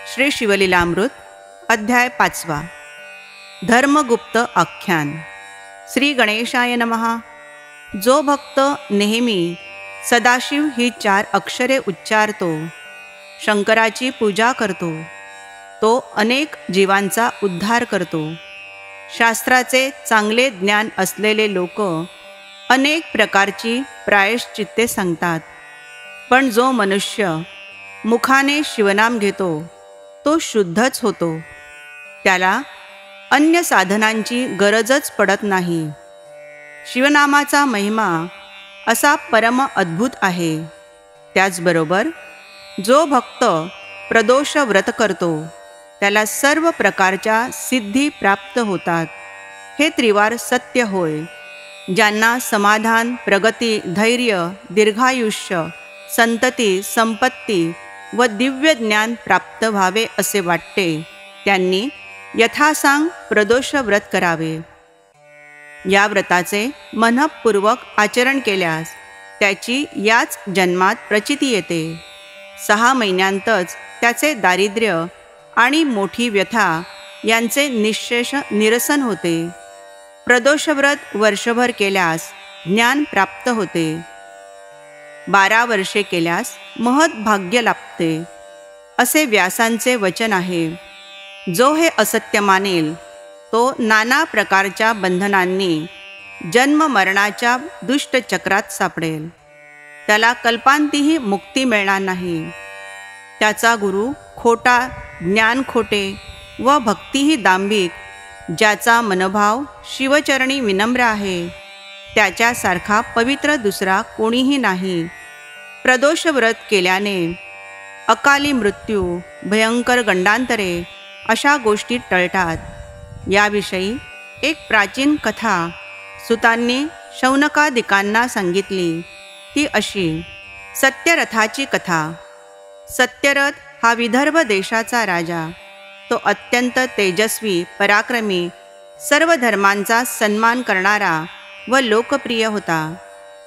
श्री शिवलीलामृत अध्याय 5 धर्मगुप्त आख्यान। श्री गणेशाय नमः। जो भक्त नेहमी सदाशिव ही 4 अक्षरे उच्चारतो, शंकराची पूजा करतो, तो अनेक जीवांचा उद्धार करतो। शास्त्राचे चांगले ज्ञान असलेले लोक अनेक प्रकारची प्रायश्चित्ते सांगतात, पण जो मनुष्य मुखाने शिवनाम घेतो तो शुद्धच होतो, त्याला अन्य साधनांची गरजच पडत नाही। शिवनामाचा महिमा असा परम अद्भुत आहे। त्याचबरोबर जो भक्त प्रदोष व्रत करतो त्याला सर्व प्रकारच्या सिद्धी प्राप्त होतात, हे त्रिवार सत्य होय। ज्यांना समाधान, प्रगती, धैर्य, दीर्घायुष्य, संतती, संपत्ती व दिव्य ज्ञान प्राप्त व्हावे असे वाटते, त्यांनी यथासांग प्रदोष व्रत करावे। या व्रताचे मनःपूर्वक आचरण केल्यास त्याची याच जन्मात प्रचिती येते। 6 महिन्यांतच त्याचे दारिद्र्य आणि मोठी व्यथा यांचे निःशेष निरसन होते। प्रदोष व्रत वर्षभर केल्यास ज्ञान प्राप्त होते। 12 वर्षे केल्यास महत् भाग्य लाभते, असे व्यासांचे वचन आहे। जो हे असत्य मानेल तो नाना प्रकारच्या बंधनांनी जन्म मरणाच्या दुष्ट चक्रात सापडेल, त्याला कल्पांतीही मुक्ती मिळणार नाही। त्याचा गुरु खोटा, ज्ञान खोटे व भक्तीही दांभिक, ज्याचा मनोभाव शिवचरणी विनम्र आहे, त्याच्यासारखा पवित्र दुसरा कोणीही नाही। प्रदोष व्रत केल्याने अकाली मृत्यू, भयंकर गंडांतरे अशा गोष्टी टळतात। याविषयी एक प्राचीन कथा सुतांनी शौनकादिकांना सांगितली, ती अशी। सत्यरथाची कथा। सत्यरथ हा विदर्भ देशाचा राजा। तो अत्यंत तेजस्वी, पराक्रमी, सर्व धर्मांचा सन्मान करणारा व लोकप्रिय होता।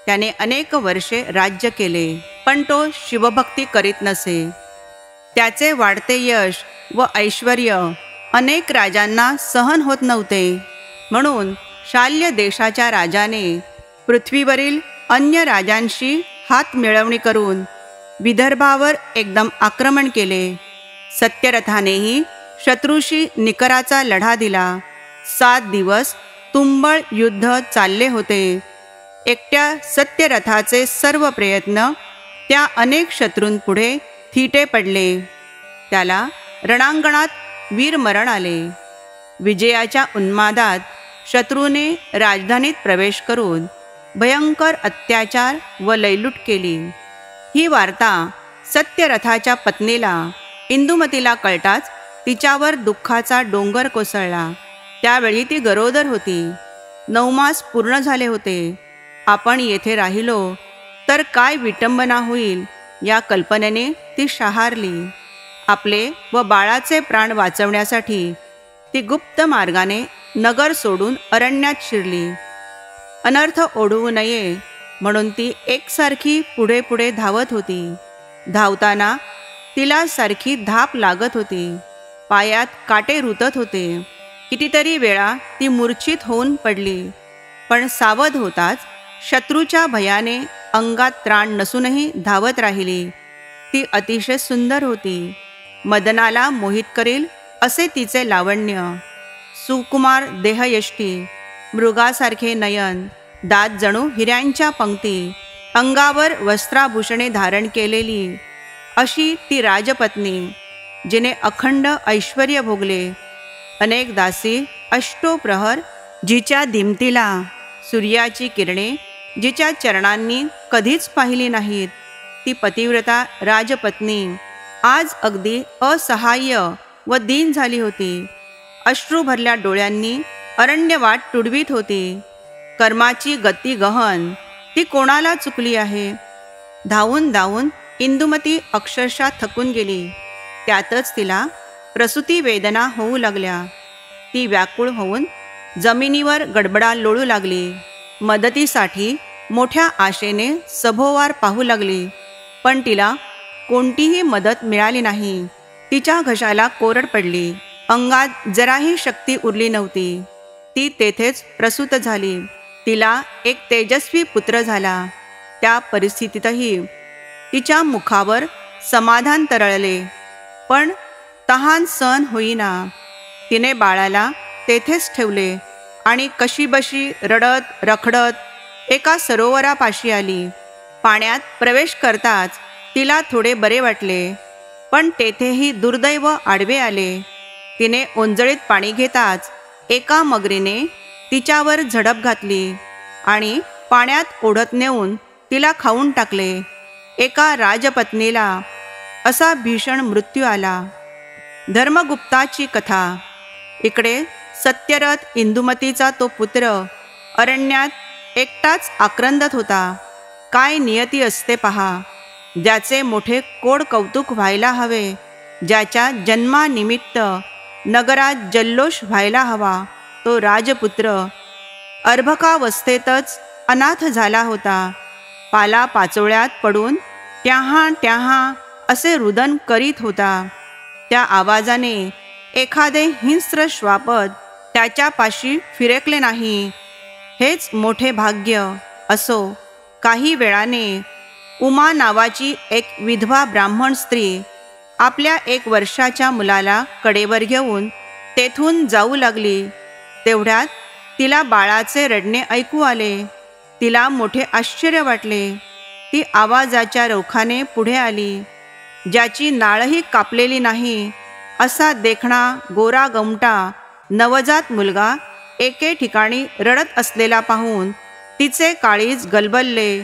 त्याने अनेक वर्षे राज्य केले, पण तो शिवभक्ती करीत नसे। त्याचे वाढते यश व ऐश्वर्य अनेक राजांना सहन होत नव्हते, म्हणून शाल्य देशाच्या राजाने पृथ्वीवरील अन्य राजांशी हात मिळवणी करून विदर्भावर एकदम आक्रमण केले। सत्यरथानेही शत्रूशी निकराचा लढा दिला। 7 दिवस तुंबळ युद्ध चालले होते। एकट्या सत्यरथाचे सर्व प्रयत्न त्या अनेक शत्रूंपुढे थिटे पडले। त्याला रणांगणात वीरमरण आले। विजयाच्या उन्मादात शत्रूने राजधानीत प्रवेश करून भयंकर अत्याचार व लयलूट केली। ही वार्ता सत्यरथाच्या पत्नीला इंदुमतीला कळताच तिच्यावर दुःखाचा डोंगर कोसळला। त्यावेळी ती गरोदर होती। 9 मास पूर्ण झाले होते। आपण येथे राहिलो तर काय विटंबना होईल या कल्पनेने ती शहारली। आपले व बाळाचे प्राण वाचवण्यासाठी ती गुप्त मार्गाने नगर सोडून अरण्यात शिरली। अनर्थ ओढवू नये म्हणून ती एकसारखी पुढे पुढे धावत होती। धावताना तिला सारखी धाप लागत होती, पायात काटे रुतत होते। कितीतरी वेळा ती मूर्छित होऊन पडली, पण सावध होताच शत्रूच्या भयाने अंगात त्राण नसूनही धावत राहिली। ती अतिशय सुंदर होती। मदनाला मोहित करेल असे तिचे लावण्य, सुकुमार देहयष्टी, मृगासारखे नयन, दात जणू हिऱ्यांच्या पंक्ती, अंगावर वस्त्राभूषणे धारण केलेली अशी ती राजपत्नी, जिने अखंड ऐश्वर्य भोगले। अनेक दासी अष्टोप्रहर जिच्या दिमतीला सूर्याची किरणे जिच्या चरणांनी कधीच पाहिली नाहीत, ती पतिव्रता राजपत्नी आज अगदी असहाय्य व दीन झाली होती। अश्रू भरल्या डोळ्यांनी अरण्यवाट तुडवीत होती। कर्माची गती गहन, ती कोणाला चुकली आहे। धावून धावून इंदुमती अक्षरशः थकून गेली। त्यातच तिला प्रसूती वेदना होऊ लागल्या। ती व्याकुळ होऊन जमिनीवर गडबडा लोळू लागली। मदतीसाठी मोठ्या आशेने सभोवार पाहू लागली, पण तिला कोणतीही मदत मिळाली नाही। तिच्या घशाला कोरड पडली. अंगात जराही शक्ती उरली नव्हती. ती तेथेच प्रसूत झाली. तिला एक तेजस्वी पुत्र झाला. त्या परिस्थितीतही तिच्या मुखावर समाधान तरळले, पण तहान सहन होईना. तिने बाळाला तेथेच ठेवले आणि कशीबशी रडत रखडत एका सरोवरापाशी आली. पाण्यात प्रवेश करताच तिला थोडे बरे वाटले, पण तेथेही दुर्दैव आडवे आले. तिने ओंजळीत पाणी घेताच एका मगरीने तिच्यावर झडप घातली आणि पाण्यात ओढत नेऊन तिला खाऊन टाकले. एका राजपत्नीला असा भीषण मृत्यू आला. धर्मगुप्ताची कथा. इकडे सत्यरथ इंदुमतीचा तो पुत्र अरण्यात एकटाच आक्रंदत होता. काय नियती असते पहा. ज्याचे मोठे कोड कौतुक व्हायला हवे, ज्याच्या जन्मानिमित्त नगरात जल्लोष व्हायला हवा, तो राजपुत्र अर्भकावस्थेतच अनाथ झाला होता. पाला पाचोळ्यात पडून ट्याहा ट्याहा असे रुदन करीत होता. त्या आवाजाने एखादे हिंस्र श्वापद त्याच्यापाशी फिरकले नाही. हेच मोठे भाग्य. असो, काही वेळाने उमा नावाची एक विधवा ब्राह्मण स्त्री आपल्या 1 वर्षाच्या मुलाला कडेवर घेऊन तेथून जाऊ लागली. तेवढ्यात तिला बाळाचे रडणे ऐकू आले. तिला मोठे आश्चर्य वाटले. ती आवाजाच्या रोखाने पुढे आली. ज्याची नाळही कापलेली नाही असा देखणा गोरा गमटा नवजात मुलगा एके ठिकाणी रडत असलेला पाहून तिचे काळीज गलबलले.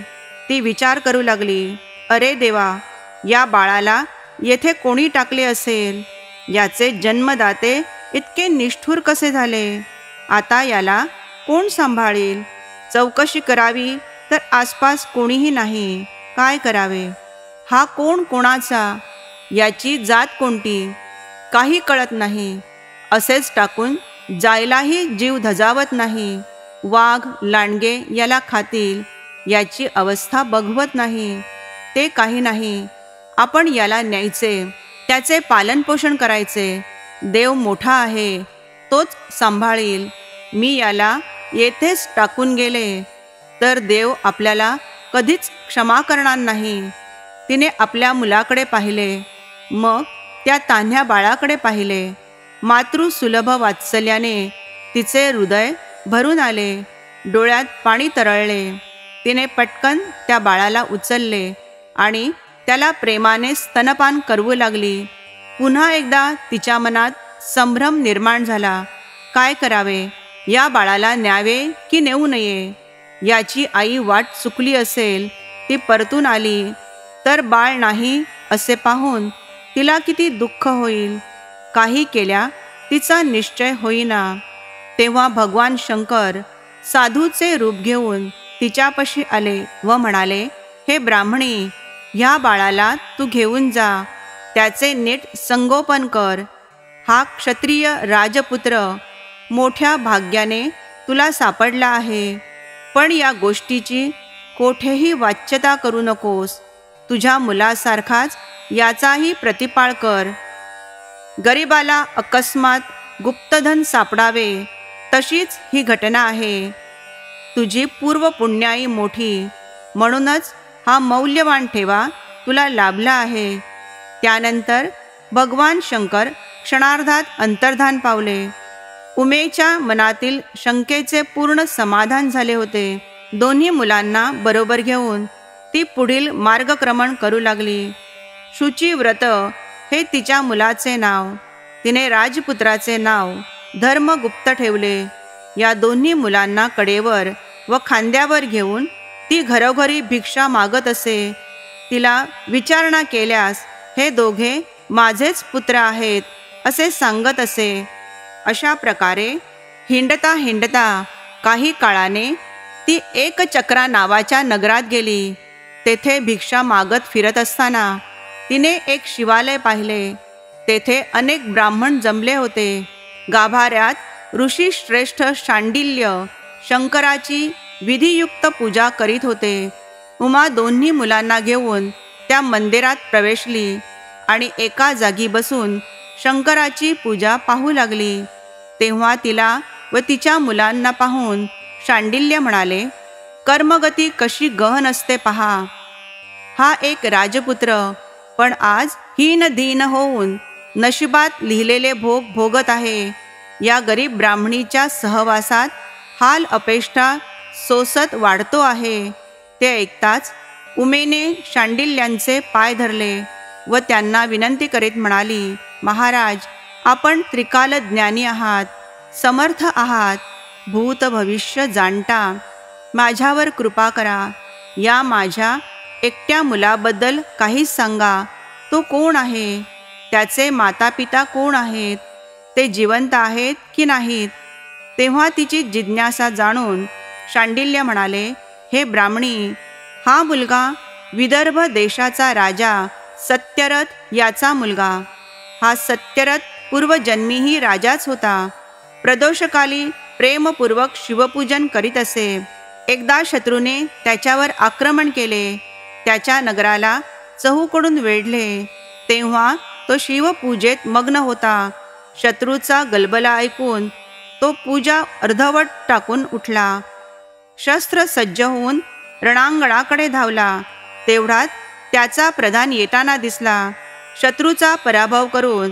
ती विचार करू लागली, अरे देवा, या बाळाला येथे कोणी टाकले असेल? याचे जन्मदाते इतके निष्ठुर कसे झाले? आता याला कोण सांभाळेल? चौकशी करावी तर आसपास कोणीही नाही. काय करावे? हा कोण कोणाचा? याची जात कोणती? काही कळत नाही. असेच टाकून जायलाही जीव धजावत नाही. वाघ लांडगे याला खातील याची अवस्था बघवत नाही. ते काही नाही, आपण याला न्यायचे, त्याचे पालनपोषण करायचे. देव मोठा आहे, तोच सांभाळील. मी याला येथेच टाकून गेले तर देव आपल्याला कधीच क्षमा करणार नाही. तिने आपल्या मुलाकडे पाहिले, मग त्या तान्ह्या बाळाकडे पाहिले. मातृसुलभ वात्सल्याने तिचे हृदय भरून आले. डोळ्यात पाणी तरळले. तिने पटकन त्या बाळाला उचलले आणि त्याला प्रेमाने स्तनपान करवू लागली. पुन्हा एकदा तिच्या मनात संभ्रम निर्माण झाला. काय करावे? या बाळाला न्यावे की नेऊ नये? याची आई वाट चुकली असेल, ती परतून आली तर बाळ नाही असे पाहून तिला किती दुःख होईल. काही केल्या तिचा निश्चय होईना. तेव्हा भगवान शंकर साधूचे रूप घेऊन तिच्यापाशी आले व म्हणाले, हे ब्राह्मणी, ह्या बाळाला तू घेऊन जा, त्याचे नीट संगोपन कर. हा क्षत्रिय राजपुत्र मोठ्या भाग्याने तुला सापडला आहे. पण या गोष्टीची कोठेही वाच्यता करू नकोस. तुझ्या मुलासारखाच याचाही प्रतिपाळ कर. गरिबाला अकस्मात गुप्तधन सापडावे तशीच ही घटना आहे. तुझी पूर्व पुण्याई मोठी, म्हणूनच हा मौल्यवान ठेवा तुला लाभला आहे. त्यानंतर भगवान शंकर क्षणार्धात अंतर्धान पावले. उमेच्या मनातील शंकेचे पूर्ण समाधान झाले होते. दोन्ही मुलांना बरोबर घेऊन ती पुढील मार्गक्रमण करू लागली. शुचिव्रत हे तिच्या मुलाचे नाव. तिने राजपुत्राचे नाव धर्मगुप्त ठेवले. या दोन्ही मुलांना कडेवर व खांद्यावर घेऊन ती घरोघरी भिक्षा मागत असे. तिला विचारणा केल्यास हे दोघे माझेच पुत्र आहेत असे सांगत असे. अशा प्रकारे हिंडता हिंडता काही काळाने ती एकचक्रा नावाच्या नगरात गेली. तेथे भिक्षा मागत फिरत असताना तिने एक शिवालय पाहिले. तेथे अनेक ब्राह्मण जमले होते. गाभाऱ्यात ऋषीश्रेष्ठ शांडिल्य शंकराची विधियुक्त पूजा करीत होते. उमा दोन्ही मुलांना घेऊन त्या मंदिरात प्रवेशली आणि एका जागी बसून शंकराची पूजा पाहू लागली. तेव्हा तिला व तिच्या मुलांना पाहून शांडिल्य म्हणाले, कर्मगती कशी गहन असते पहा. हा एक राजपुत्र, पण आज हीन दीन होऊन नशिबात लिहिलेले भोग भोगत आहे. या गरीब ब्राह्मणीच्या सहवासात हाल अपेष्टा सोसत वाढतो आहे. ते ऐकताच उमेने शांडिल्यांचे पाय धरले व त्यांना विनंती करीत म्हणाली, महाराज, आपण त्रिकाल ज्ञानी आहात, समर्थ आहात, भूत भविष्य जाणता. माझ्यावर कृपा करा. या माझ्या एकट्या मुलाबद्दल काहीच सांगा. तो कोण आहे? त्याचे माता पिता कोण आहेत? ते जिवंत आहेत की नाहीत? तेव्हा तिची जिज्ञासा जाणून शांडिल्य म्हणाले, हे ब्राह्मणी, हा मुलगा विदर्भ देशाचा राजा सत्यरथ याचा मुलगा. हा सत्यरथ पूर्वजन्मीही राजाच होता. प्रदोषकाली प्रेमपूर्वक शिवपूजन करीत असे. एकदा शत्रूने त्याच्यावर आक्रमण केले. त्याच्या नगराला चहूकडून वेढले. तेव्हा तो शिवपूजेत मग्न होता. शत्रूचा गलबला ऐकून तो पूजा अर्धवट टाकून उठला. शस्त्र सज्ज होऊन रणांगणाकडे धावला. तेवढ्यात त्याचा प्रधान येताना दिसला. शत्रूचा पराभव करून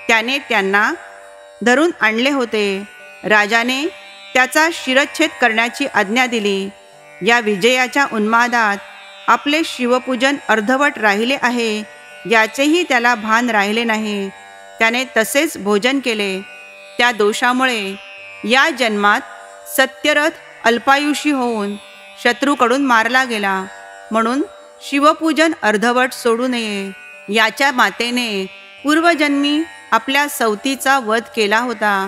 त्याने त्यांना धरून आणले होते. राजाने त्याचा शिरच्छेद करण्याची आज्ञा दिली. या विजयाच्या उन्मादात आपले शिवपूजन अर्धवट राहिले आहे याचेही त्याला भान राहिले नाही. त्याने तसेच भोजन केले. त्या दोषामुळे या जन्मात सत्यरथ अल्पायुषी होऊन शत्रूकडून मारला गेला. म्हणून शिवपूजन अर्धवट सोडू नये. याच्या मातेने पूर्वजन्मी आपल्या सवतीचा वध केला होता.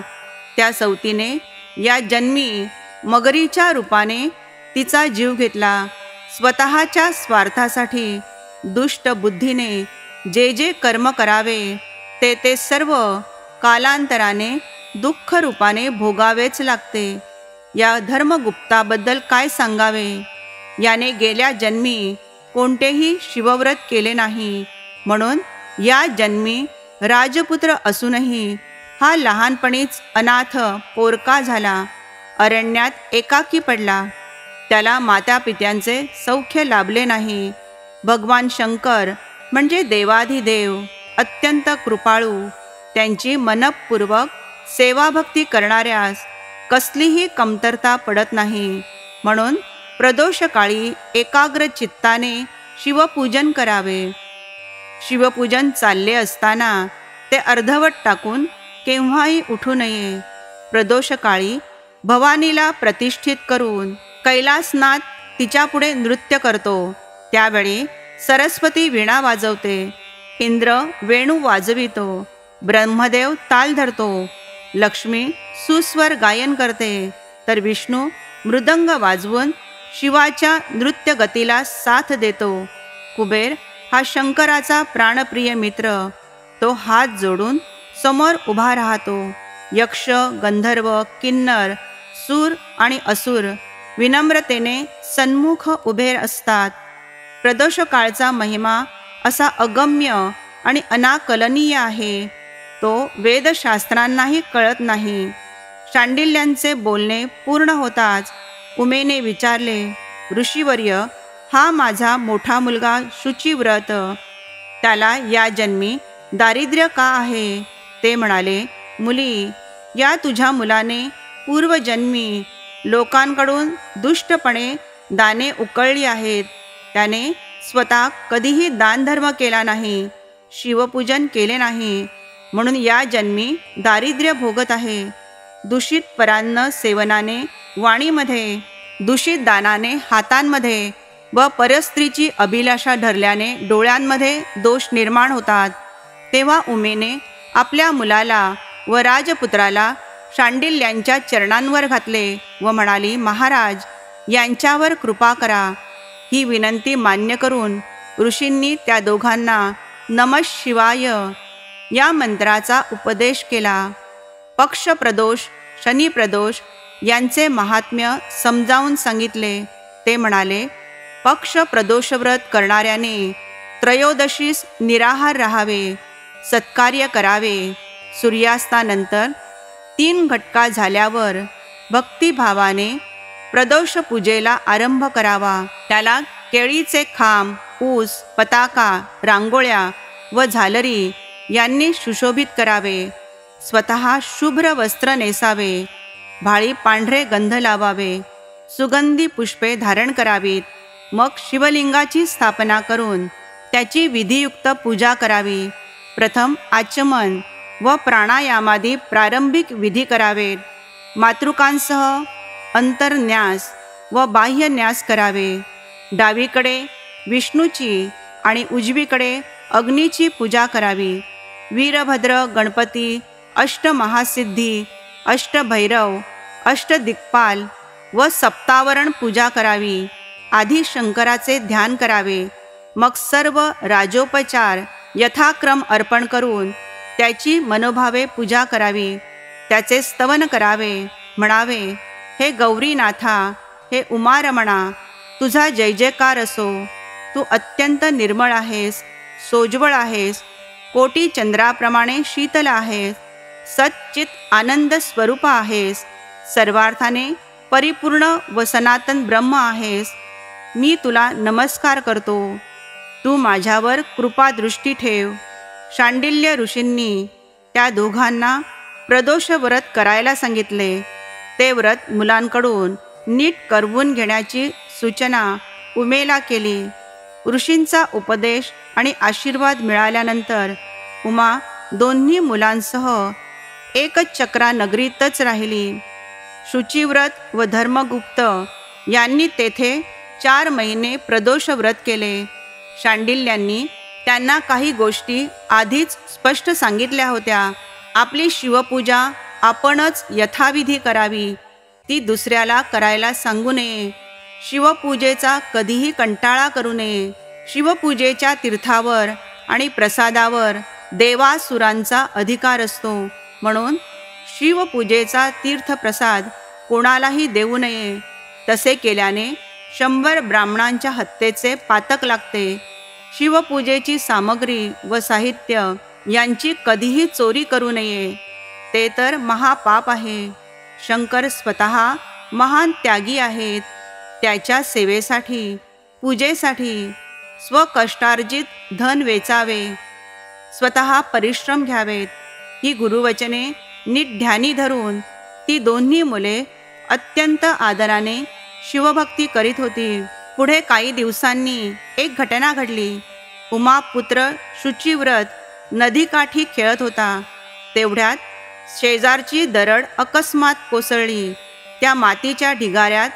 त्या सवतीने या जन्मी मगरीच्या रूपाने तिचा जीव घेतला. स्वतःच्या स्वार्थासाठी दुष्ट बुद्धीने जे जे कर्म करावे ते सर्व कालांतराने दुःख रूपाने भोगावेच लागते. या धर्मगुप्ताबद्दल काय सांगावे. याने गेल्या जन्मी कोणतेही शिवव्रत केले नाही. म्हणून या जन्मी राजपुत्र असूनही हा लहानपणीच अनाथ पोरका झाला. अरण्यात एकाकी पडला. त्याला मातापित्यांचे सौख्य लाभले नाही. भगवान शंकर म्हणजे देवाधिदेव अत्यंत कृपाळू. त्यांची मनपूर्वक सेवाभक्ती करणाऱ्यास कसलीही कमतरता पडत नाही. म्हणून प्रदोषकाळी एकाग्र चित्ताने शिवपूजन करावे. शिवपूजन चालले असताना ते अर्धवट टाकून केव्हाही उठू नये. प्रदोषकाळी भवानीला प्रतिष्ठित करून कैलासनाथ तिच्यापुढे नृत्य करतो. त्यावेळी सरस्वती वीणा वाजवते. इंद्र वेणू वाजवितो. ब्रह्मदेव ताल धरतो. लक्ष्मी सुस्वर गायन करते. तर विष्णू मृदंग वाजवून शिवाच्या नृत्य गतीला साथ देतो. कुबेर हा शंकराचा प्राणप्रिय मित्र. तो हात जोडून समोर उभा राहतो. यक्ष, गंधर्व, किन्नर, सूर आणि असुर विनम्रतेने सन्मुख उभे असतात. प्रदोषकाळचा महिमा असा अगम्य आणि अनाकलनीय आहे. तो वेदशास्त्रांनाही कळत नाही. शांडिल्यांचे बोलणे पूर्ण होताच उमेने विचारले, ऋषीवर्य, हा माझा मोठा मुलगा शुचिव्रत, त्याला या जन्मी दारिद्र्य का आहे? ते म्हणाले, मुली, या तुझ्या मुलाने पूर्वजन्मी लोकांकडून दुष्टपणे दाने उकळली आहेत. त्याने स्वतः कधीही दानधर्म केला नाही, शिवपूजन केले नाही. म्हणून या जन्मी दारिद्र्य भोगत आहे. दूषित परान्न सेवनाने वाणीमध्ये, दूषित दानाने हातांमध्ये व परस्त्रीची अभिलाषा धरल्याने डोळ्यांमध्ये दोष निर्माण होतात. तेव्हा उमेने आपल्या मुलाला व राजपुत्राला शांडिल्यांच्या चरणांवर घातले व म्हणाली, महाराज, यांच्यावर कृपा करा. ही विनंती मान्य करून ऋषींनी त्या दोघांना नमः शिवाय या मंत्राचा उपदेश केला. पक्षप्रदोष, शनिप्रदोष यांचे महात्म्य समजावून सांगितले. ते म्हणाले, पक्ष प्रदोषव्रत करणाऱ्याने त्रयोदशीस निराहार राहावे, सत्कार्य करावे. सूर्यास्तानंतर 3 घटका झाल्यावर भक्तिभावाने प्रदोष पूजेला आरंभ करावा. त्याला केळीचे खांब, ऊस, पताका, रांगोळ्या व झालरी यांनी सुशोभित करावे. स्वतः शुभ्र वस्त्र नेसावे, भाळी पांढरे गंध लावावे, सुगंधी पुष्पे धारण करावीत. मग शिवलिंगाची स्थापना करून त्याची विधियुक्त पूजा करावी. प्रथम आचमन व प्राणायामादी प्रारंभिक विधी करावेत. मातृकांसह अंतर्न्यास व बाह्यन्यास करावे. डावीकडे विष्णूची आणि उजवीकडे अग्नीची पूजा करावी. वीरभद्र, गणपती, अष्टमहासिद्धी, अष्टभैरव, अष्टदिक्पाल व सप्तावरण पूजा करावी. आधी शंकराचे ध्यान करावे. मग सर्व राजोपचार यथाक्रम अर्पण करून त्याची मनोभावे पूजा करावी. त्याचे स्तवन करावे. म्हणावे, हे गौरीनाथा, हे उमारमणा, तुझा जय जयकार असो. तू अत्यंत निर्मळ आहेस, सोज्वळ आहेस, कोटी चंद्राप्रमाणे शीतल आहेस, सच्चित आनंद स्वरूप आहेस, सर्वार्थाने परिपूर्ण व सनातन ब्रह्म आहेस. मी तुला नमस्कार करतो. तू माझ्यावर कृपादृष्टी ठेव. शांडिल्य ऋषींनी त्या दोघांना प्रदोष व्रत करायला सांगितले. ते व्रत मुलांकडून नीट करवून घेण्याची सूचना उमेला केली. ऋषींचा उपदेश आणि आशीर्वाद मिळाल्यानंतर उमा दोन्ही मुलांसह एकचक्रा नगरीतच राहिली. शुचिव्रत व धर्मगुप्त यांनी तेथे 4 महिने प्रदोष व्रत केले. शांडिल्यांनी त्यांना काही गोष्टी आधीच स्पष्ट सांगितल्या होत्या. आपली शिवपूजा आपणच यथाविधी करावी, ती दुसऱ्याला करायला सांगू नये. शिवपूजेचा कधीही कंटाळा करू नये. शिवपूजेच्या तीर्थावर आणि प्रसादावर देवासुरांचा अधिकार असतो. म्हणून शिवपूजेचा तीर्थप्रसाद कोणालाही देऊ नये. तसे केल्याने 100 ब्राह्मणांच्या हत्येचे पातक लागते. शिवपूजेची सामग्री व साहित्य यांची कधीही चोरी करू नये, ते तर महापाप आहे. शंकर स्वतः महान त्यागी आहेत. त्याच्या सेवेसाठी, पूजेसाठी स्वकष्टार्जित धन वेचावे, स्वतः परिश्रम घ्यावेत. ही गुरुवचने नीट ध्यानी धरून ती दोन्ही मुले अत्यंत आदराने शिवभक्ती करीत होती. पुढे काही दिवसांनी एक घटना घडली. उमापुत्र शुचिव्रत नदीकाठी खेळत होता. तेवढ्यात शेजारची दरड अकस्मात कोसळली. त्या मातीच्या ढिगाऱ्यात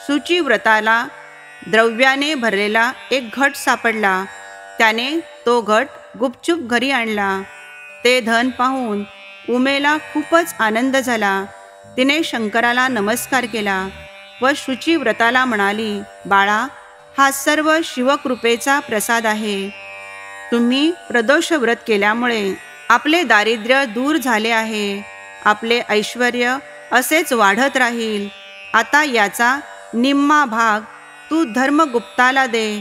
शुचिव्रताला द्रव्याने भरलेला एक घट सापडला. त्याने तो घट गुपचूप घरी आणला. ते धन पाहून उमेला खूपच आनंद झाला. तिने शंकराला नमस्कार केला व शुचिव्रताला म्हणाली, बाळा, हा सर्व शिवकृपेचा प्रसाद आहे. तुम्ही प्रदोष व्रत केल्यामुळे आपले दारिद्र्य दूर झाले आहे. आपले ऐश्वर्य असेच वाढत राहील. आता याचा निम्मा भाग तू धर्मगुप्ताला दे.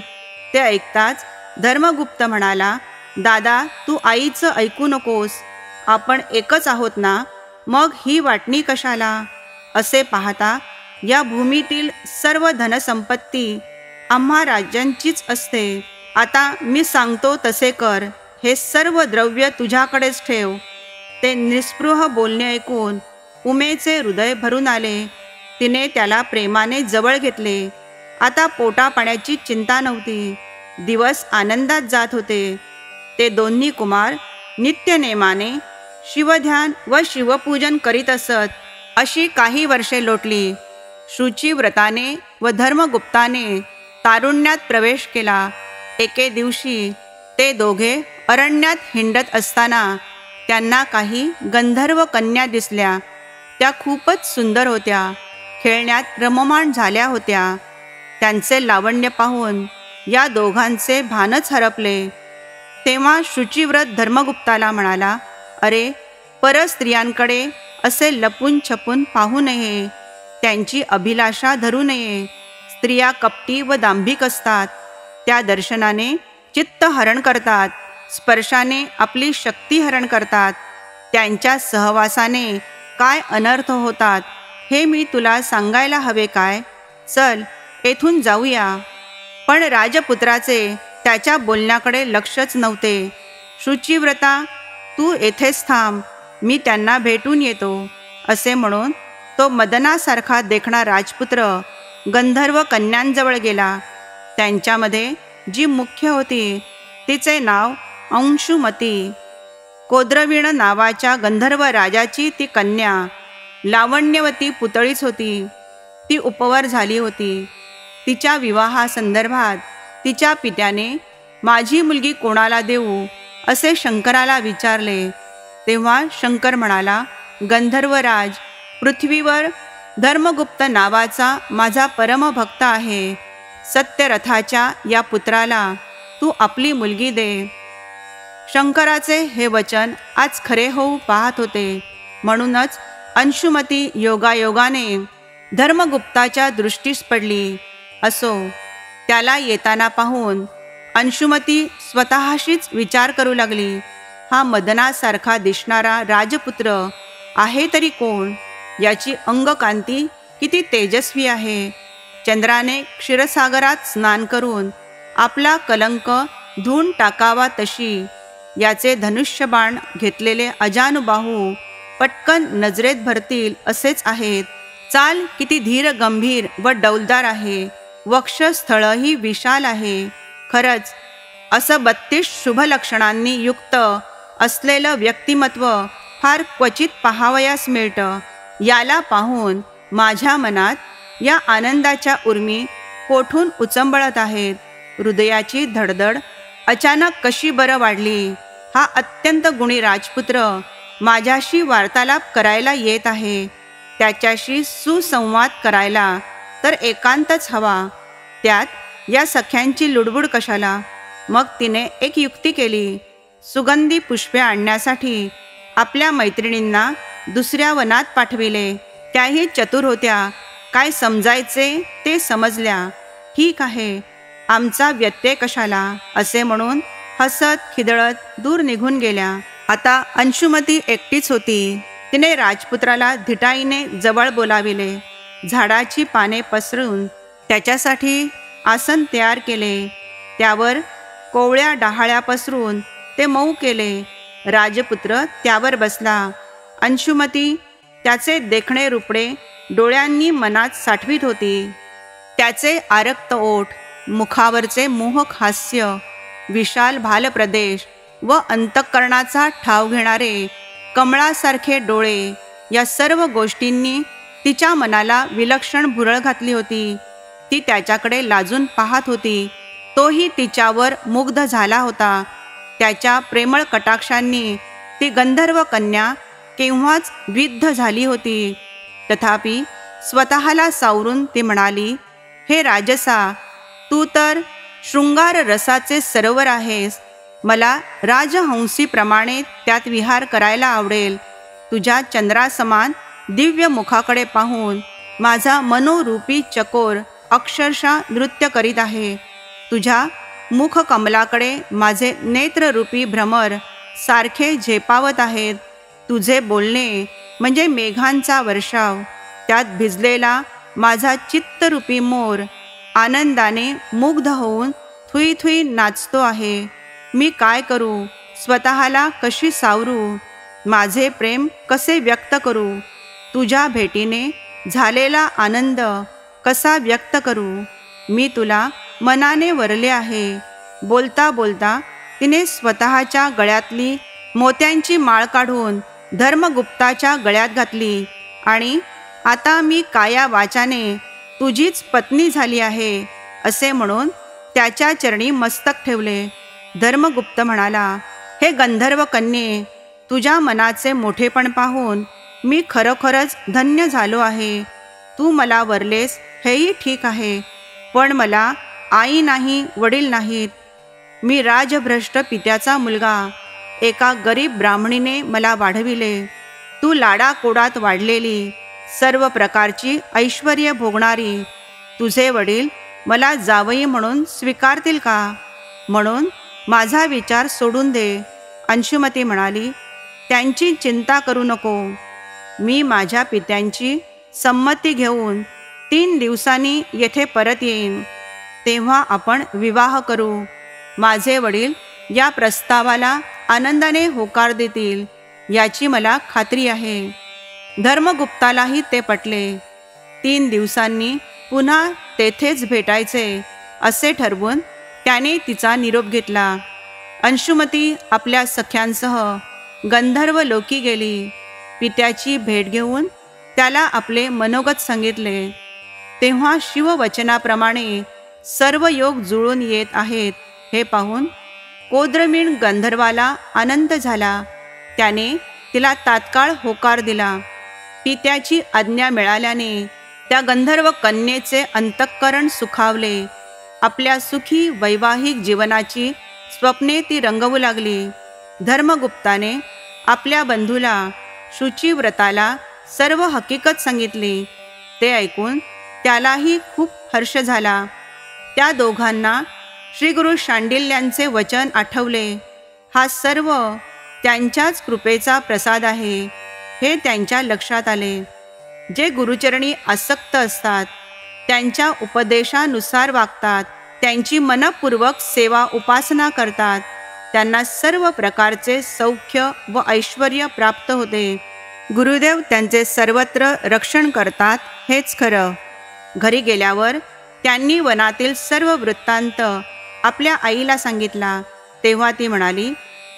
ते ऐकताच धर्मगुप्त म्हणाला, दादा, तू आईचं ऐकू नकोस. आपण एकच आहोत ना, मग ही वाटणी कशाला? असे पाहता या भूमीतील सर्व धनसंपत्ती आम्हा राज्यांचीच असते. आता मी सांगतो तसे कर. हे सर्व द्रव्य तुझ्याकडेच ठेव. ते निस्पृह बोलणे ऐकून उमेचे हृदय भरून आले. तिने त्याला प्रेमाने जवळ घेतले. आता पोटापाण्याची चिंता नव्हती. दिवस आनंदात जात होते. ते दोन्ही कुमार नित्यनेमाने शिवध्यान व शिवपूजन करीत असत. अशी काही वर्षे लोटली. शुचिव्रताने व धर्मगुप्ताने तारुण्यात प्रवेश केला. एके दिवशी ते दोघे अरण्यात हिंडत असताना त्यांना काही गंधर्व कन्या दिसल्या. त्या खूपच सुंदर होत्या. खेळण्यात रममाण झाल्या होत्या. त्यांचे लावण्य पाहून या दोघांचे भानच हरपले. तेव्हा शुचिव्रत धर्मगुप्ताला म्हणाला, अरे, परस्त्रियांकडे असे लपून छपून पाहू नये. त्यांची अभिलाषा धरू नये. स्त्रिया कपटी व दांभिक असतात. त्या दर्शनाने चित्त हरण करतात, स्पर्शाने आपली शक्ती हरण करतात, त्यांच्या सहवासाने काय अनर्थ होतात हे मी तुला सांगायला हवे काय? चल येथून जाऊया. पण राजपुत्राचे त्याच्या बोलण्याकडे लक्षच नव्हते. शुचिव्रता, तू येथेच थांब, मी त्यांना भेटून येतो, असे म्हणून तो मदनासारखा देखणा राजपुत्र गंधर्व कन्यांजवळ गेला. त्यांच्यामध्ये जी मुख्य होती तिचे नाव अंशुमती. कोद्रवीण नावाच्या गंधर्व राजाची ती कन्या लावण्यवती पुतळीच होती. ती उपवर झाली होती. तिच्या विवाहासंदर्भात तिच्या पित्याने माझी मुलगी कोणाला देऊ असे शंकराला विचारले. तेव्हा शंकर म्हणाला, गंधर्वराज, पृथ्वीवर धर्मगुप्त नावाचा माझा परमभक्त आहे. सत्यरथाच्या या पुत्राला तू आपली मुलगी दे. शंकराचे हे वचन आज खरे होऊ पाहत होते. म्हणूनच अंशुमती योगायोगाने धर्मगुप्ताच्या दृष्टीस पडली. असो, त्याला येताना पाहून अंशुमती स्वतःशीच विचार करू लागली, हा मदनासारखा दिसणारा राजपुत्र आहे तरी कोण? याची अंगकांती किती तेजस्वी आहे. चंद्राने क्षीरसागरात स्नान करून आपला कलंक धुवून टाकावा तशी याचे धनुष्यबाण घेतलेले अजानुबाहू पटकन नजरेत भरतील असेच आहेत. चाल किती धीर गंभीर व डौलदार आहे. वक्षस्थळही विशाल आहे. खरंच असं 32 शुभ लक्षणांनी युक्त असलेलं व्यक्तिमत्व फार क्वचित पाहावयास मिळतं. याला पाहून माझ्या मनात या आनंदाच्या उर्मी कोठून उचंबळत आहेत. हृदयाची धडधड अचानक कशी बरं वाढली. हा अत्यंत गुणी राजपुत्र माझ्याशी वार्तालाप करायला येत आहे. त्याच्याशी सुसंवाद करायला तर एकांतच हवा. त्यात या सख्यांची लुडबुड कशाला? मग तिने एक युक्ती केली. सुगंधी पुष्पे आणण्यासाठी आपल्या मैत्रिणींना दुसऱ्या वनात पाठविले. त्याही चतुर होत्या. काय समजायचे ते समजल्या. ठीक आहे, आमचा व्यत्यय कशाला, असे म्हणून हसत खिदळत दूर निघून गेल्या. आता अंशुमती एकटीच होती. तिने राजपुत्राला धिटाईने जवळ बोलाविले. झाडाची पाने पसरून त्याच्यासाठी आसन तयार केले. त्यावर कोवळ्या डहाळ्या पसरून ते मऊ केले. राजपुत्र त्यावर बसला. अंशुमती त्याचे देखणे रुपडे डोळ्यांनी मनात साठवीत होती. त्याचे आरक्त ओठ, मुखावरचे मोहक हास्य, विशाल भालप्रदेश व अंतःकरणाचा ठाव घेणारे कमळासारखे डोळे, या सर्व गोष्टींनी तिच्या मनाला विलक्षण भुरळ घातली होती. ती त्याच्याकडे लाजून पाहत होती. तोही तिच्यावर मुग्ध झाला होता. त्याच्या प्रेमळ कटाक्षांनी ती गंधर्व कन्या केव्हाच विद्ध झाली होती. तथापि स्वतःला सावरून ती म्हणाली, हे राजसा, तू तर शृंगार रसाचे सरोवर आहेस. मला राजहंसीप्रमाणे त्यात विहार करायला आवडेल. तुझ्या चंद्रासमान दिव्य मुखाकडे पाहून माझा मनोरूपी चकोर अक्षरशः नृत्य करीत आहे. तुझ्या मुखकमलाकडे माझे नेत्ररूपी भ्रमर सारखे झेपावत आहेत. तुझे बोलणे म्हणजे मेघांचा वर्षाव. त्यात भिजलेला माझा चित्तरूपी मोर आनंदाने मुग्ध होऊन थुई थुई नाचतो आहे. मी काय करू? स्वतःला कशी सावरू? माझे प्रेम कसे व्यक्त करू? तुझ्या भेटीने झालेला आनंद कसा व्यक्त करू? मी तुला मनाने वरले आहे. बोलता बोलता तिने स्वतःच्या गळ्यातली मोत्यांची माळ काढून धर्मगुप्ताच्या गळ्यात घातली आणि आता मी काया वाचाने तुझीच पत्नी झाली आहे असे म्हणून त्याच्या चरणी मस्तक ठेवले. धर्मगुप्त म्हणाला, हे गंधर्व कन्ये, तुझ्या मनाचे मोठेपण पाहून मी खरोखरच धन्य झालो आहे. तू मला वरलेस हेही ठीक आहे, पण मला आई नाही, वडील नाहीत. मी राजभ्रष्ट पित्याचा मुलगा. एका गरीब ब्राह्मणीने मला वाढविले. तू लाडाकोडात वाढलेली, सर्व प्रकारची ऐश्वर्य भोगणारी. तुझे वडील मला जावई म्हणून स्वीकारतील का? म्हणून माझा विचार सोडून दे. अंशुमती म्हणाली, त्यांची चिंता करू नको. मी माझ्या पित्यांची संमती घेऊन 3 दिवसांनी येथे परत येईन. तेव्हा आपण विवाह करू. माझे वडील या प्रस्तावाला आनंदाने होकार देतील याची मला खात्री आहे. धर्मगुप्तालाही ते पटले. 3 दिवसांनी पुन्हा तेथेच भेटायचे असे ठरवून त्याने तिचा निरोप घेतला. अंशुमती आपल्या सख्यांसह गंधर्व लोकी गेली. पित्याची भेट घेऊन त्याला आपले मनोगत सांगितले. तेव्हा शिववचनाप्रमाणे सर्व योग जुळून येत आहेत हे पाहून कोद्रमीण गंधर्वाला आनंद झाला. त्याने तिला तात्काळ होकार दिला. पित्याची आज्ञा मिळाल्याने त्या गंधर्व कन्येचे अंतःकरण सुखावले. आपल्या सुखी वैवाहिक जीवनाची स्वप्ने ती रंगवू लागली. धर्मगुप्ताने आपल्या बंधूला शुचिव्रताला सर्व हकीकत सांगितली. ते ऐकून त्यालाही खूप हर्ष झाला. त्या दोघांना श्रीगुरु शांडिल्यांचे वचन आठवले. हा सर्व त्यांच्याच कृपेचा प्रसाद आहे हे त्यांच्या लक्षात आले. जे गुरुचरणी आसक्त असतात, त्यांच्या उपदेशानुसार वागतात, त्यांची मनपूर्वक सेवा उपासना करतात, त्यांना सर्व प्रकारचे सौख्य व ऐश्वर्य प्राप्त होते. गुरुदेव त्यांचे सर्वत्र रक्षण करतात हेच खरं. घरी गेल्यावर त्यांनी वनातील सर्व वृत्तांत आपल्या आईला सांगितला. तेव्हा ती म्हणाली,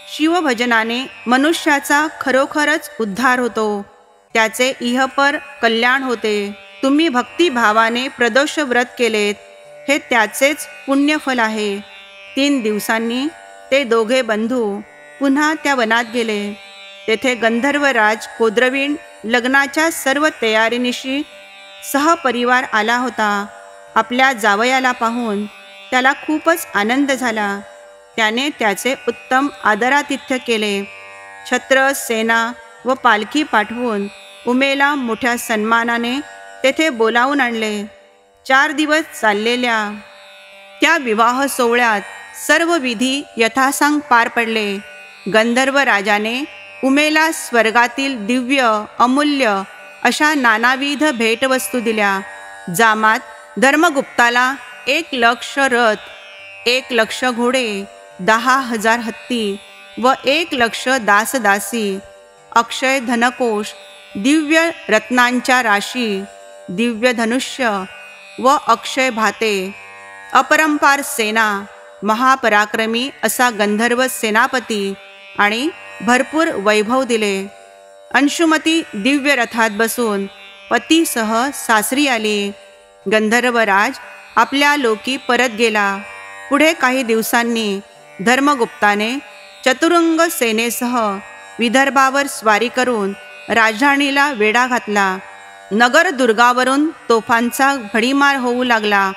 शिवभजनाने मनुष्याचा खरोखरच उद्धार होतो. त्याचे इहपर कल्याण होते. तुम्ही भक्तिभावाने प्रदोष व्रत केलेत हे त्याचेच पुण्यफल आहे. 3 दिवसांनी ते दोघे बंधू पुन्हा त्या वनात गेले. तेथे गंधर्वराज कोद्रवीण लग्नाच्या सर्व तयारीनिशी सहपरिवार आला होता. आपल्या जावयाला पाहून त्याला खूपच आनंद झाला. त्याने त्याचे उत्तम आदरातिथ्य केले. छत्र, सेना व पालखी पाठवून उमेला मोठ्या सन्मानाने तेथे बोलावून आणले. 4 दिवस चाललेल्या त्या विवाह सोहळ्यात सर्व विधी यथासांग पार पडले. गंधर्व राजाने उमेला स्वर्गातील दिव्य अमूल्य अशा नानाविध भेटवस्तू दिल्या. जामात धर्मगुप्ताला 1,00,000 रथ, 1,00,000 घोडे, 10,000 हत्ती व 1,00,000 दासदासी, अक्षय धनकोश, दिव्य रत्नांच्या राशी, दिव्य धनुष्य व अक्षय भाते, अपरंपार सेना, महापराक्रमी असा गंधर्व सेनापती आणि भरपूर वैभव दिले. अंशुमती दिव्य रथात बसून पतीसह सासरी आली. गंधर्वराज आपल्या लोकी परत गेला. पुढे काही दिवसांनी धर्मगुप्ताने चतुरंग सेनेसह विदर्भावर स्वारी करून राजधानीला वेढा घातला. नगर दुर्गावरून तोफांचा भडीमार होऊ लागला.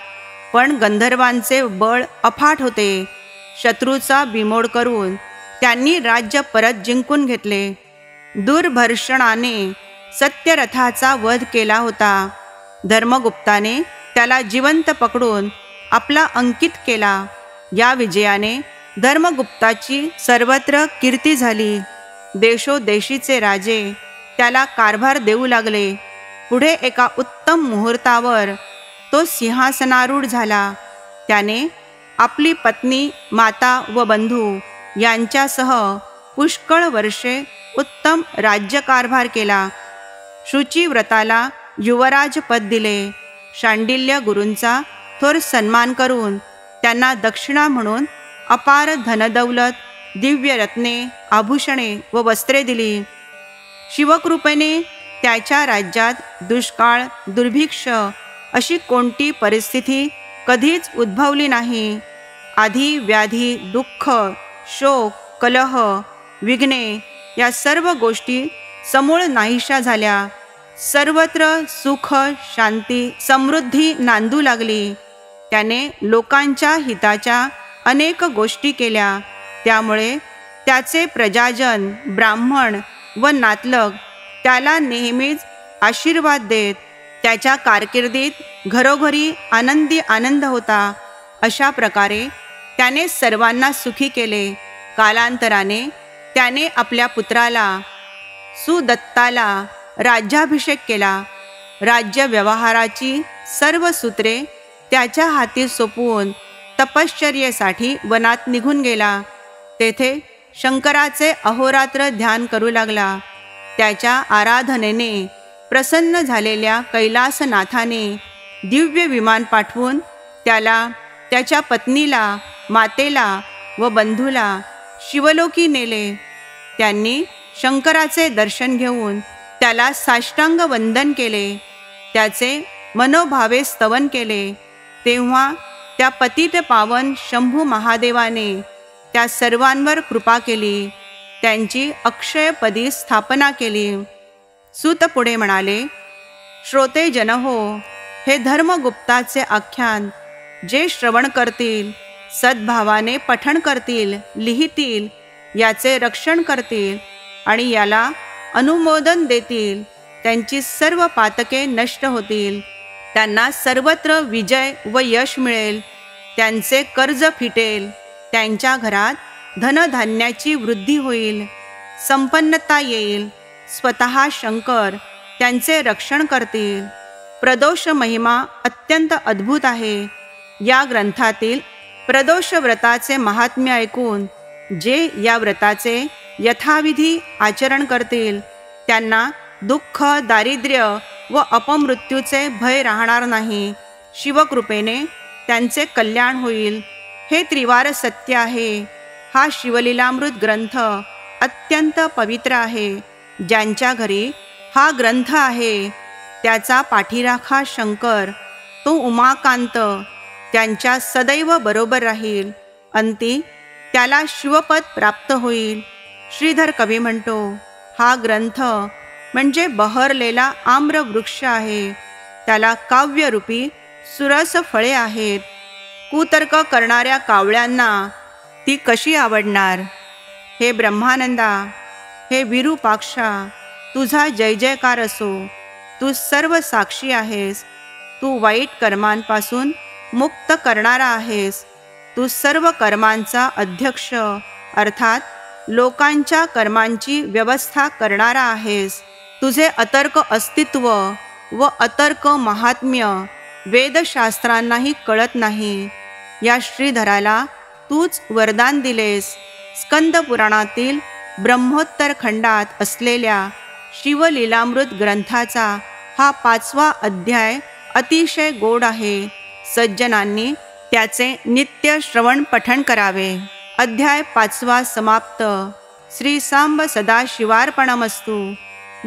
पण गंधर्वांचे बळ अफाट होते. शत्रूचा बिमोड करून त्यांनी राज्य परत जिंकून घेतले. दुर्भर्षणाने सत्यरथाचा वध केला होता. धर्मगुप्ताने त्याला जिवंत पकडून आपला अंकित केला. या विजयाने धर्मगुप्ताची सर्वत्र कीर्ती झाली. देशोदेशीचे राजे त्याला कारभार देऊ लागले. पुढे एका उत्तम मुहूर्तावर तो सिंहासनारूढ झाला. त्याने आपली पत्नी, माता व बंधू यांच्यासह पुष्कळ वर्षे उत्तम राज्यकारभार केला. शुचिव्रताला युवराज पद दिले. शांडिल्य गुरूंचा थोर सन्मान करून त्यांना दक्षिणा म्हणून अपार धनदौलत, दिव्य रत्ने, आभूषणे व वस्त्रे दिली. शिवकृपेने त्याच्या राज्यात दुष्काळ, दुर्भिक्ष अशी कोणती परिस्थिती कधीच उद्भवली नाही. आधी व्याधी, दुःख, शोक, कलह, विघ्ने या सर्व गोष्टी समूळ नाहीशा झाल्या. सर्वत्र सुख, शांती, समृद्धी नांदू लागली. त्याने लोकांच्या हिताच्या अनेक गोष्टी केल्या. त्यामुळे त्याचे प्रजाजन, ब्राह्मण व नातलग त्याला नेहमीच आशीर्वाद देत. त्याच्या कारकिर्दीत घरोघरी आनंदी आनंद होता. अशा प्रकारे त्याने सर्वांना सुखी केले. कालांतराने त्याने आपल्या पुत्राला सुदत्ताला राज्याभिषेक केला. राज्य व्यवहाराची सर्व सूत्रे त्याच्या हाती सोपवून तपश्चर्येसाठी वनात निघून गेला. तेथे शंकराचे अहोरात्र ध्यान करू लागला. त्याच्या आराधनेने प्रसन्न झालेल्या कैलासनाथाने दिव्य विमान पाठवून त्याला, त्याच्या पत्नीला, मातेला व बंधूला शिवलोकी नेले. त्यांनी शंकराचे दर्शन घेऊन त्याला साष्टांग वंदन केले. त्याचे मनोभावे स्तवन केले. तेव्हा त्या पतित पावन शंभू महादेवाने त्या सर्वांवर कृपा केली. त्यांची अक्षयपदी स्थापना केली. सूत पुढे म्हणाले, श्रोते जन हो, हे धर्मगुप्ताचे आख्यान जे श्रवण करतील, सद्भावाने पठण करतील, लिहितील, याचे रक्षण करतील आणि याला अनुमोदन देतील, त्यांची सर्व पातके नष्ट होतील. त्यांना सर्वत्र विजय व यश मिळेल. त्यांचे कर्ज फिटेल. त्यांच्या घरात धनधान्याची वृद्धी होईल. संपन्नता येईल. स्वतः शंकर त्यांचे रक्षण करतील. प्रदोष महिमा अत्यंत अद्भुत आहे. या ग्रंथातील प्रदोष व्रताचे महात्म्य ऐकून जे या व्रताचे यथाविधी आचरण करतील त्यांना दुःख, दारिद्र्य व अपमृत्यूचे भय राहणार नाही. शिवकृपेने त्यांचे कल्याण होईल. हे त्रिवार सत्य आहे. हा शिवलीलामृत ग्रंथ अत्यंत पवित्र आहे. ज्यांच्या घरी हा ग्रंथ आहे त्याचा पाठीराखा शंकर, तो उमाकांत त्यांच्या सदैव बरोबर राहील. अंती त्याला शिवपद प्राप्त होईल. श्रीधर कवी म्हणतो, हा ग्रंथ म्हणजे बहरलेला आम्रवृक्ष आहे. त्याला काव्यरूपी सुरस फळे आहेत. कुतर्क करणाऱ्या कावळ्यांना ती कशी आवडणार? हे ब्रह्मानंदा, हे विरूपाक्षा, तुझा जय जयकार असो. तू सर्व साक्षी आहेस. तू वाईट कर्मांपासून मुक्त करणारा आहेस. तू सर्व कर्मांचा अध्यक्ष अर्थात लोकांच्या कर्मांची व्यवस्था करणारा आहेस. तुझे अतर्क अस्तित्व व अतर्क महात्म्य वेदशास्त्रांनाही कळत नाही. या श्रीधराला तूच वरदान दिलेस. स्कंद पुराणातील ब्रह्मोत्तर खंडात असलेल्या शिवलीलामृत ग्रंथाचा हा 5वा अध्याय अतिशय गोड आहे. सज्जनांनी त्याचे नित्य श्रवण पठण करावे. अध्याय 5वा समाप्त. श्री सांब सदाशिवार्पणमस्तु.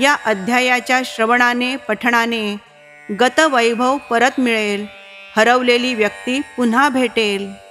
या अध्यायाच्या श्रवणाने पठणाने गतवैभव परत मिळेल. हरवलेली व्यक्ती पुन्हा भेटेल.